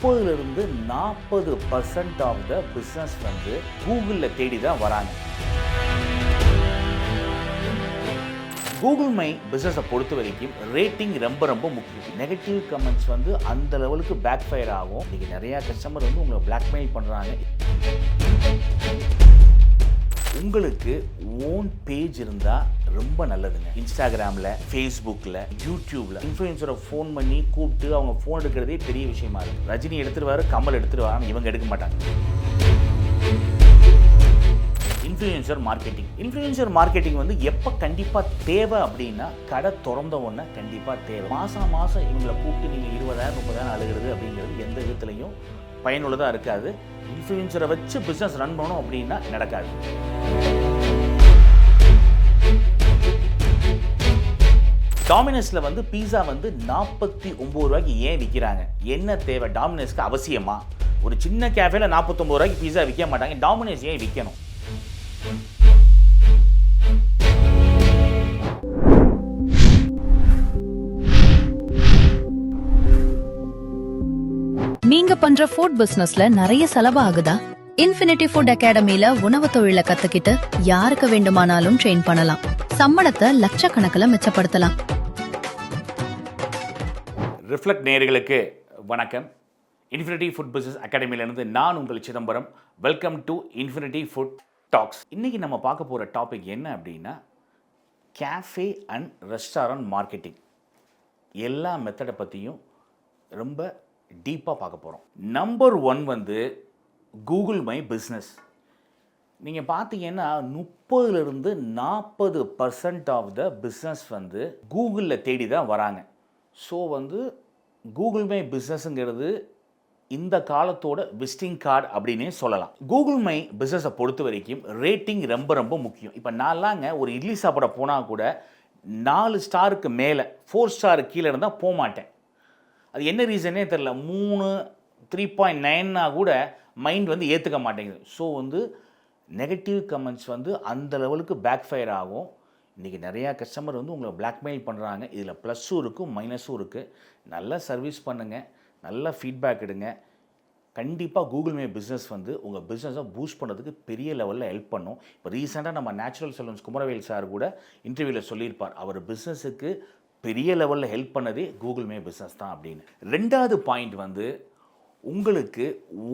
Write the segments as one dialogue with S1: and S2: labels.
S1: 30லிருந்து 40% of the business வந்து கூகுளில் தேடி தான் வராங்க. கூகுள் மை பிஸ்னஸை பொறுத்த வரைக்கும் ரேட்டிங் ரொம்ப ரொம்ப முக்கியம். நெகட்டிவ் கமெண்ட்ஸ் வந்து அந்த லெவலுக்கு பேக் ஃபயர் ஆகும். இன்றைக்கி நிறையா கஸ்டமர் வந்து உங்களை பிளாக்மெயில் பண்ணுறாங்க. உங்களுக்கு ஓன் பேஜ் இருந்தால் ரொம்ப நல்லதுங்க. இன்ஸ்டாகிராமில், ஃபேஸ்புக்கில், யூடியூப்பில் இன்ஃப்ளூயன்சரை ஃபோன் பண்ணி கூப்பிட்டு அவங்க ஃபோன் எடுக்கிறதே பெரிய விஷயமா இருக்குது. ரஜினி எடுத்துருவாரு, கமல் எடுத்துருவாங்க, இவங்க எடுக்க மாட்டாங்க. இன்ஃப்ளூயன்சர் மார்க்கெட்டிங் வந்து எப்போ கண்டிப்பாக தேவை அப்படின்னா, கடை திறந்த உடனே கண்டிப்பாக தேவை. மாதம் இவங்களை கூப்பிட்டு நீங்கள் 20,000 30,000 அழுகிறது அப்படிங்கிறது எந்த விதத்துலையும் பயனுள்ளதாக இருக்காது. இன்ஃப்ளூயன்சரை வச்சு பிஸ்னஸ் ரன் பண்ணணும் அப்படின்னா நடக்காது. டாமினோஸில் வந்து பீஸா வந்து 49 ரூபாய்க்கு ஏன் விற்கிறாங்க? என்ன தேவை? டாமினோஸ்க்கு அவசியமா? ஒரு சின்ன கேஃபேல 49 ரூபாய்க்கு பீஸா விற்க மாட்டாங்க. டாமினோஸ் ஏன் விற்கணும்?
S2: நீங்க பண்ற ஃபுட் பிசினஸ்ல நிறைய செலவு ஆகுதா? இன்ஃபினிட்டி ஃபுட் அகாடமில உணவு தொழிலை கத்துக்கிட்டு யாருக்கு வேண்டுமானாலும் ட்ரெயின் பண்ணலாம். சம்பளத்தை லட்சக்கணக்கில் மிச்சப்படுத்தலாம்.
S1: ரிஃப்ளெக்ட் நேயர்களுக்கு வணக்கம். இன்ஃபினிட்டி ஃபுட் பிஸ்னஸ் அகாடமியிலேருந்து நான் உங்கள் Chidambaram. Welcome to infinity food talks. இன்றைக்கி நம்ம பார்க்க போகிற டாபிக் என்ன அப்படின்னா, கேஃபே அண்ட் ரெஸ்டாரண்ட் மார்க்கெட்டிங் எல்லா மெத்தடை பற்றியும் ரொம்ப டீப்பாக பார்க்க போகிறோம். நம்பர் 1 வந்து கூகுள் மை பிஸ்னஸ். நீங்கள் பார்த்தீங்கன்னா 30லிருந்து 40% ஆஃப் த பிஸ்னஸ் வந்து கூகுளில் தேடி தான் வராங்க. ஸோ வந்து கூகுள் மை பிஸ்னஸுங்கிறது இந்த காலத்தோட விசிட்டிங் கார்டு அப்படின்னே சொல்லலாம். கூகுள் மை பிஸ்னஸை பொறுத்த வரைக்கும் ரேட்டிங் ரொம்ப ரொம்ப முக்கியம். இப்போ நான்லாங்க ஒரு இட்லி சாப்பிட போனால் கூட 4 ஸ்டாருக்கு மேலே 4 ஸ்டாருக்கு கீழே இருந்தால் போக மாட்டேன். அது என்ன ரீசனே தெரில. 3 3.9 கூட மைண்ட் வந்து ஏற்றுக்க மாட்டேங்குது. ஸோ வந்து நெகட்டிவ் கமெண்ட்ஸ் வந்து அந்த லெவலுக்கு பேக் ஃபயர் ஆகும். இன்றைக்கி நிறையா கஸ்டமர் வந்து உங்களை பிளாக்மெயில் பண்ணுறாங்க. இதில் ப்ளஸ்ஸும் இருக்குது, மைனஸும் இருக்குது. நல்லா சர்வீஸ் பண்ணுங்கள், நல்லா ஃபீட்பேக் எடுங்க. கண்டிப்பாக கூகுள் மே பிஸ்னஸ் வந்து உங்கள் பிஸ்னஸை பூஸ்ட் பண்ணுறதுக்கு பெரிய லெவலில் ஹெல்ப் பண்ணும். இப்போ ரீசெண்டாக நம்ம நேச்சுரல் சலூன்ஸ் குமரவேல் சார் கூட இன்டர்வியூவில் சொல்லியிருப்பார், அவர் பிஸ்னஸுக்கு பெரிய லெவலில் ஹெல்ப் பண்ணதே கூகுள் மே பிஸ்னஸ் தான் அப்படின்னு. 2வது பாயிண்ட் வந்து, உங்களுக்கு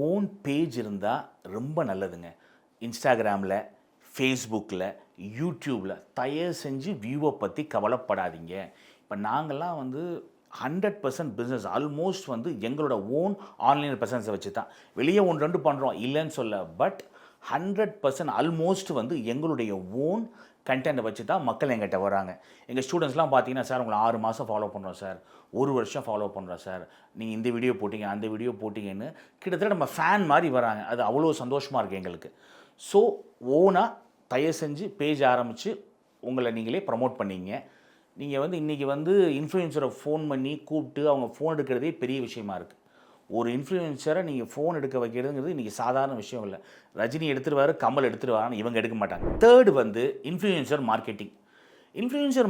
S1: ஓன் பேஜ் இருந்தால் ரொம்ப நல்லதுங்க. இன்ஸ்டாகிராமில், ஃபேஸ்புக்கில், யூடியூப்பில் தயவு செஞ்சு வியூவை பற்றி கவலைப்படாதீங்க. இப்போ நாங்கள்லாம் வந்து 100% பிஸ்னஸ் ஆல்மோஸ்ட் வந்து எங்களோட ஓன் ஆன்லைன் ப்ரெசன்ஸை வச்சு தான். வெளியே 1-2 பண்ணுறோம், இல்லைன்னு சொல்ல. பட் 100% ஆல்மோஸ்ட் வந்து எங்களுடைய ஓன் கண்டென்ட்டை வச்சு தான் மக்கள் எங்கிட்ட வராங்க. எங்கள் ஸ்டூடெண்ட்ஸ்லாம் பார்த்தீங்கன்னா, சார் உங்களை 6 மாதம் ஃபாலோ பண்ணுறோம் சார், 1 வருஷம் ஃபாலோ பண்ணுறோம் சார், நீங்கள் இந்த வீடியோ போட்டிங்க, அந்த வீடியோ போட்டிங்கன்னு கிட்டத்தட்ட நம்ம ஃபேன் மாதிரி வராங்க. அது அவ்வளோ சந்தோஷமாக இருக்குது எங்களுக்கு. ஸோ ஓனாக தயவு செஞ்சு பேஜ் ஆரம்பித்து உங்களை நீங்களே ப்ரமோட் பண்ணிங்க. நீங்கள் வந்து இன்றைக்கி வந்து இன்ஃப்ளூயன்சரை ஃபோன் பண்ணி கூப்பிட்டு அவங்க ஃபோன் எடுக்கிறதே பெரிய விஷயமா இருக்குது. ஒரு இன்ஃப்ளூயன்சரை நீங்கள் ஃபோன் எடுக்க வைக்கிறதுங்கிறது இன்றைக்கி சாதாரண விஷயம் இல்லை. ரஜினி எடுத்துருவாரு, கமல் எடுத்துருவாருன்னு இவங்க எடுக்க மாட்டாங்க. 3rd வந்து இன்ஃப்ளூயன்சர்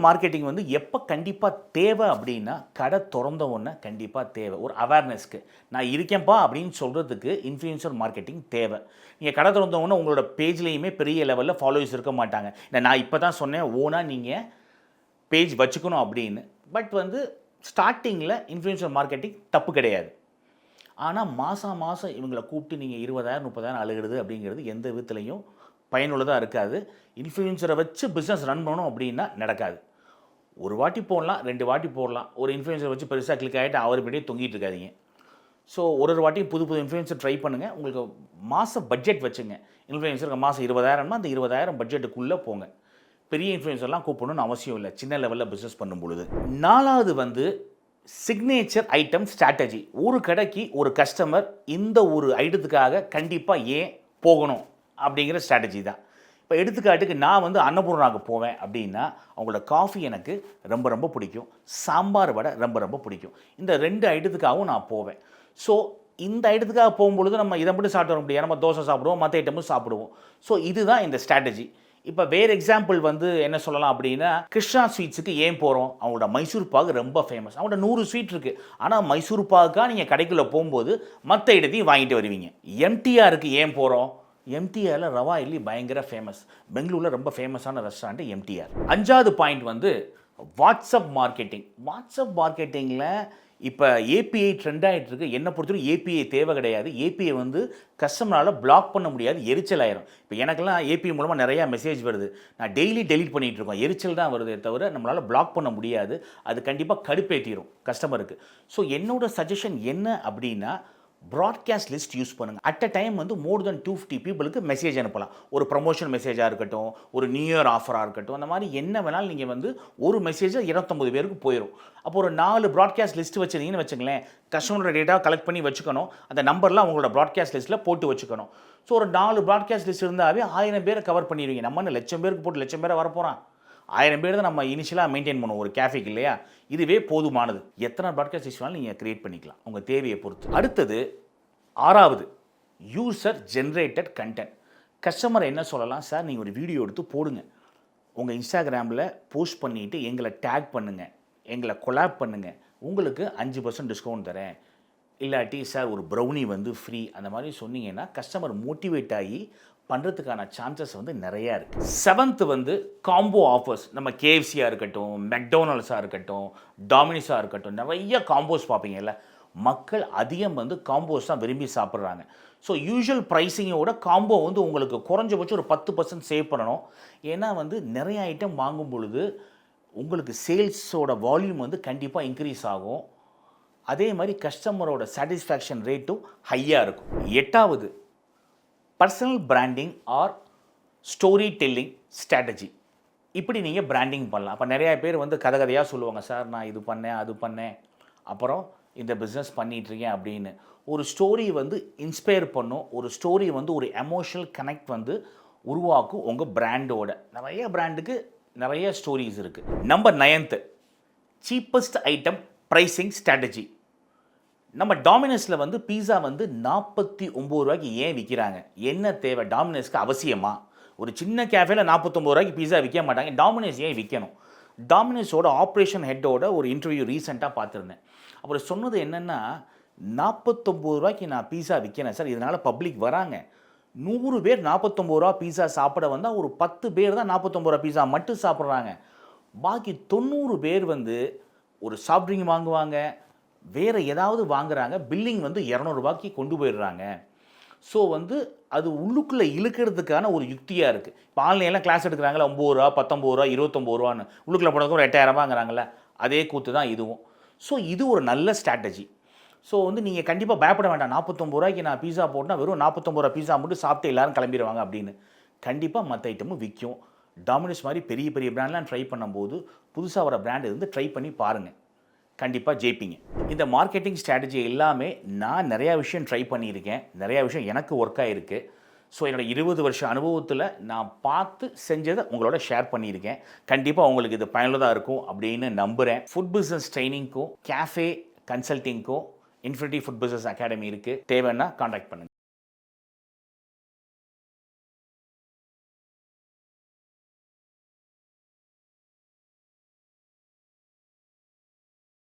S1: மார்க்கெட்டிங் வந்து எப்போ கண்டிப்பாக தேவை அப்படின்னா, கடை திறந்த உடனே கண்டிப்பாக தேவை. ஒரு அவேர்னஸ்க்கு நான் இருக்கேன்ப்பா அப்படின்னு சொல்கிறதுக்கு இன்ஃப்ளூயன்சர் மார்க்கெட்டிங் தேவை. நீங்கள் கடை திறந்த உடனே உங்களோட பேஜ்லேயுமே பெரிய லெவலில் ஃபாலோவர்ஸ் இருக்க மாட்டாங்க. நான் இப்போ தான் சொன்னேன் ஓனாக நீங்கள் பேஜ் வச்சுக்கணும் அப்படின்னு. பட் வந்து ஸ்டார்டிங்கில் இன்ஃப்ளூயன்சர் மார்க்கெட்டிங் தப்பு கிடையாது. ஆனால் மாதம் இவங்களை கூப்பிட்டு நீங்கள் 20,000 30,000 அழுகிறது அப்படிங்கிறது எந்த விதத்துலையும் பயனுள்ளதாக இருக்காது. இன்ஃப்ளூயன்சரை வச்சு பிஸ்னஸ் ரன் பண்ணணும் அப்படின்னா நடக்காது. ஒரு வாட்டி போடலாம், 2 வாட்டி போடலாம். ஒரு இன்ஃப்ளூயன்சரை வச்சு பெருசாக கிளிக் ஆகிட்டு அவர் இப்படியே தொங்கிட்டு இருக்காதிங்க. ஸோ ஒரு வாட்டியும் புது இன்ஃப்ளூயன்சர் ட்ரை பண்ணுங்கள். உங்களுக்கு மாதம் பட்ஜெட் வச்சுங்க. இன்ஃப்ளூயன்சருக்கு மாதம் 20,000னா அந்த 20,000 பட்ஜெட்டுக்குள்ளே போங்க. பெரிய இன்ஃப்ளூயன்சர்லாம் கூப்பிடணும்னு அவசியம் இல்லை சின்ன லெவலில் பிஸ்னஸ் பண்ணும் பொழுது. 4வது வந்து சிக்னேச்சர் ஐட்டம் ஸ்ட்ராட்டஜி. ஒரு கடைக்கு ஒரு கஸ்டமர் இந்த ஒரு ஐட்டத்துக்காக கண்டிப்பாக ஏன் போகணும் அப்படிங்கிற ஸ்ட்ராட்டஜி தான். இப்போ எடுத்துக்காட்டுக்கு நான் வந்து அன்னபூர்ணாவுக்கு போவேன் அப்படின்னா, அவங்களோட காஃபி எனக்கு ரொம்ப ரொம்ப பிடிக்கும், சாம்பார் வடை ரொம்ப ரொம்ப பிடிக்கும். இந்த 2 ஐட்டத்துக்காகவும் நான் போவேன். ஸோ இந்த ஐட்டத்துக்காக போகும்பொழுது நம்ம இதை மட்டும் சாப்பிட முடியாது, நம்ம தோசை சாப்பிடுவோம், மற்ற ஐட்டமும் சாப்பிடுவோம். ஸோ இதுதான் இந்த ஸ்ட்ராட்டஜி. இப்போ வேறு எக்ஸாம்பிள் வந்து என்ன சொல்லலாம் அப்படின்னா, கிருஷ்ணா ஸ்வீட்ஸுக்கு ஏன் போகிறோம்? அவங்களோட மைசூர் பாகு ரொம்ப ஃபேமஸ். அவங்கள்ட்ட 100 ஸ்வீட் இருக்குது. ஆனால் மைசூர் பாகுக்காக நீங்கள் கடைக்குள்ளே போகும்போது மற்ற இடத்தையும் வாங்கிட்டு வருவீங்க. எம்டிஆருக்கு ஏன் போகிறோம்? எம்டிஆரில் ரவா இட்லி பயங்கர ஃபேமஸ். பெங்களூரில் ரொம்ப ஃபேமஸான ரெஸ்டாரண்ட் எம்டிஆர். 5வது பாயிண்ட் வந்து வாட்ஸ்அப் மார்க்கெட்டிங். வாட்ஸ்அப் மார்க்கெட்டிங்கில் இப்போ ஏபிஐ ட்ரெண்ட் ஆகிட்டு இருக்கு. என்னை பொறுத்தவரைக்கும் ஏபிஐ தேவை கிடையாது. ஏபிஐ வந்து கஸ்டமரால் பிளாக் பண்ண முடியாது, எரிச்சல் ஆயிரும். இப்போ எனக்கெல்லாம் ஏபிஐ மூலமாக நிறையா மெசேஜ் வருது. நான் டெய்லி டெலீட் பண்ணிகிட்டு இருக்கோம். எரிச்சல் தான் வருதே தவிர நம்மளால் பிளாக் பண்ண முடியாது. அது கண்டிப்பாக கடுப்பேற்றிடும் கஸ்டமருக்கு. ஸோ என்னோட சஜஷன் என்ன அப்படின்னா, ப்ராட்காஸ்ட் லிஸ்ட் யூஸ் பண்ணுங்கள். அட் அ டைம் வந்து மோர் தென் 250 பீப்புளுக்கு மெசேஜ் அனுப்பலாம். ஒரு ப்ரமோஷன் மெசேஜாக இருக்கட்டும், ஒரு நியூ இயர் ஆஃபராக இருக்கட்டும், அந்த மாதிரி என்ன வேணாலும் நீங்கள் வந்து ஒரு மெசேஜை 29 பேருக்கு போயிடும். அப்போ ஒரு 4 ப்ராட்காஸ்ட் லிஸ்ட் வச்சுருந்தீங்கன்னு வச்சுங்களேன், கஸ்டமரோட டேட்டா கலெக்ட் பண்ணி வச்சுக்கணும். அந்த நம்பர்லாம் உங்களோட ப்ராட்காஸ்ட் லிஸ்ட்டில் போட்டு வச்சுக்கணும். ஸோ ஒரு 4 ப்ராட்காஸ்ட் லிஸ்ட் இருந்தாவே 1000 பேரை கவர் பண்ணிடுவீங்க. நம்ம என்ன 1,00,000 பேருக்கு போட்டு 1,00,000 பேரை வரப்போகிறான்? 1000 பேர் தான் நம்ம இனிஷியலாக மெயின்டைன் பண்ணுவோம் ஒரு கேஃபேக்கு, இல்லையா? இதுவே போதுமானது. எத்தனை ப்ராட்காஸ்ட் லிஸ்ட் வேணாலும் நீங்கள் க்ரியேட் பண்ணிக்கலாம் உங்கள் தேவையை பொறுத்து. அடுத்தது 6வது யூசர் ஜென்ரேட்டட் கண்டென்ட். கஸ்டமர் என்ன சொல்லலாம்? சார் நீங்கள் ஒரு வீடியோ எடுத்து போடுங்க, உங்கள் இன்ஸ்டாகிராமில் போஸ்ட் பண்ணிவிட்டு எங்களை டேக் பண்ணுங்கள், எங்களை கொலாப் பண்ணுங்கள், உங்களுக்கு 5% டிஸ்கவுண்ட் தரேன், இல்லாட்டி சார் ஒரு ப்ரௌனி வந்து ஃப்ரீ, அந்த மாதிரி சொன்னீங்கன்னா கஸ்டமர் மோட்டிவேட் ஆகி பண்ணுறதுக்கான சான்சஸ் வந்து நிறையா இருக்குது. 7th வந்து காம்போ ஆஃபர்ஸ். நம்ம கேஎஃப்சியாக இருக்கட்டும், மெக்டோனல்ஸாக இருக்கட்டும், டாமினிஸாக இருக்கட்டும், நிறைய காம்போஸ் பார்ப்பீங்கல்ல. மக்கள் அதிகம் வந்து காம்போஸ் தான் விரும்பி சாப்பிட்றாங்க. ஸோ யூஷுவல் ப்ரைஸிங்கோட காம்போ வந்து உங்களுக்கு குறைஞ்சபட்சம் ஒரு 10% சேவ் பண்ணணும். ஏன்னா வந்து நிறைய ஐட்டம் வாங்கும் பொழுது உங்களுக்கு சேல்ஸோட வால்யூம் வந்து கண்டிப்பாக இன்க்ரீஸ் ஆகும். அதே மாதிரி கஸ்டமரோட சாட்டிஸ்ஃபேக்ஷன் ரேட்டும் ஹையாக இருக்கும். 8வது personal branding or story telling strategy. இப்படி நீங்கள் பிராண்டிங் பண்ணலாம். அப்போ நிறையா பேர் வந்து கதையாக சொல்லுவாங்க, சார் நான் இது பண்ணேன், அது பண்ணேன், அப்புறம் இந்த பிஸ்னஸ் பண்ணிகிட்ருக்கேன் அப்படின்னு. ஒரு ஸ்டோரி வந்து இன்ஸ்பயர் பண்ணும். ஒரு ஸ்டோரி வந்து ஒரு எமோஷனல் கனெக்ட் வந்து உருவாக்கும் உங்கள் பிராண்டோட. நிறைய பிராண்டுக்கு நிறைய ஸ்டோரிஸ் இருக்குது. Number 9th cheapest item pricing strategy. நம்ம டாமினஸில் வந்து பீஸா வந்து 49 ரூபாய்க்கு ஏன் விற்கிறாங்க? என்ன தேவை? டாமினஸ்க்கு அவசியமா? ஒரு சின்ன கேஃபேல 49 ரூபாய்க்கு பீஸா விற்க மாட்டாங்க. டாமினஸ் ஏன் விற்கணும்? டாமினஸோட ஆப்ரேஷன் ஹெட்டோட ஒரு இன்டர்வியூ ரீசெண்டாக பார்த்துருந்தேன். அப்புறம் சொன்னது என்னென்னா, 49 ரூபாய்க்கு நான் பீஸா விற்கிறேன் சார், இதனால் பப்ளிக் வராங்க. 100 பேர் 49 ரூபா பீஸா சாப்பிட வந்தால் ஒரு 10 பேர் தான் 49 ரூபா பீஸா மட்டும் சாப்பிட்றாங்க. பாக்கி 90 பேர் வந்து ஒரு சாஃப்ட் ட்ரிங்க் வாங்குவாங்க, வேறு ஏதாவது வாங்குறாங்க. பில்லிங் வந்து 200 ரூபாய்க்கு கொண்டு போயிடுறாங்க. ஸோ வந்து அது உள்ளுக்குள்ளே இழுக்கிறதுக்கான ஒரு யுக்தியாக இருக்குது. இப்போ ஆன்லைனில் கிளாஸ் எடுக்கிறாங்களா, 9 ரூபா, 19 ரூபா, 29 ரூபான்னு உள்ளுக்குள்ளே போனதுக்கு ஒரு 8000 ரூபாங்கிறாங்கள, அதே கூத்து தான் இதுவும். ஸோ இது ஒரு நல்ல ஸ்ட்ராட்டஜி. ஸோ வந்து நீங்கள் கண்டிப்பாக பயப்பட வேண்டாம். 49 ரூபாய்க்கு நான் பீஸா போட்டால் வெறும் 49 ரூபா பீஸா மட்டும் சாப்பிட்டு எல்லோரும் கிளம்பிடுவாங்க அப்படின்னு. கண்டிப்பாக மற்ற ஐட்டமும் விற்கும். டாமினோஸ் மாதிரி பெரிய பெரிய பிராண்ட்லாம் ட்ரை பண்ணும்போது புதுசாக வர பிராண்ட் இருந்து ட்ரை பண்ணி பாருங்கள், கண்டிப்பாக ஜெயிப்பீங்க. இந்த மார்க்கெட்டிங் ஸ்ட்ராட்டஜி எல்லாமே நான் நிறையா விஷயம் ட்ரை பண்ணியிருக்கேன். நிறையா விஷயம் எனக்கு ஒர்க் ஆகிருக்கு. ஸோ என்னோடய 20 வருஷ அனுபவத்தில் நான் பார்த்து செஞ்சதை உங்களோட ஷேர் பண்ணியிருக்கேன். கண்டிப்பாக உங்களுக்கு இது பயனுள்ளதாக இருக்கும் அப்படின்னு நம்புகிறேன். ஃபுட் பிஸ்னஸ் ட்ரைனிங்க்கும் கேஃபே கன்சல்ட்டிங்க்கும் இன்ஃபினிட்டி ஃபுட் பிஸ்னஸ் அகாடமி இருக்குது. தேவைன்னா கான்டாக்ட் பண்ணுங்கள்.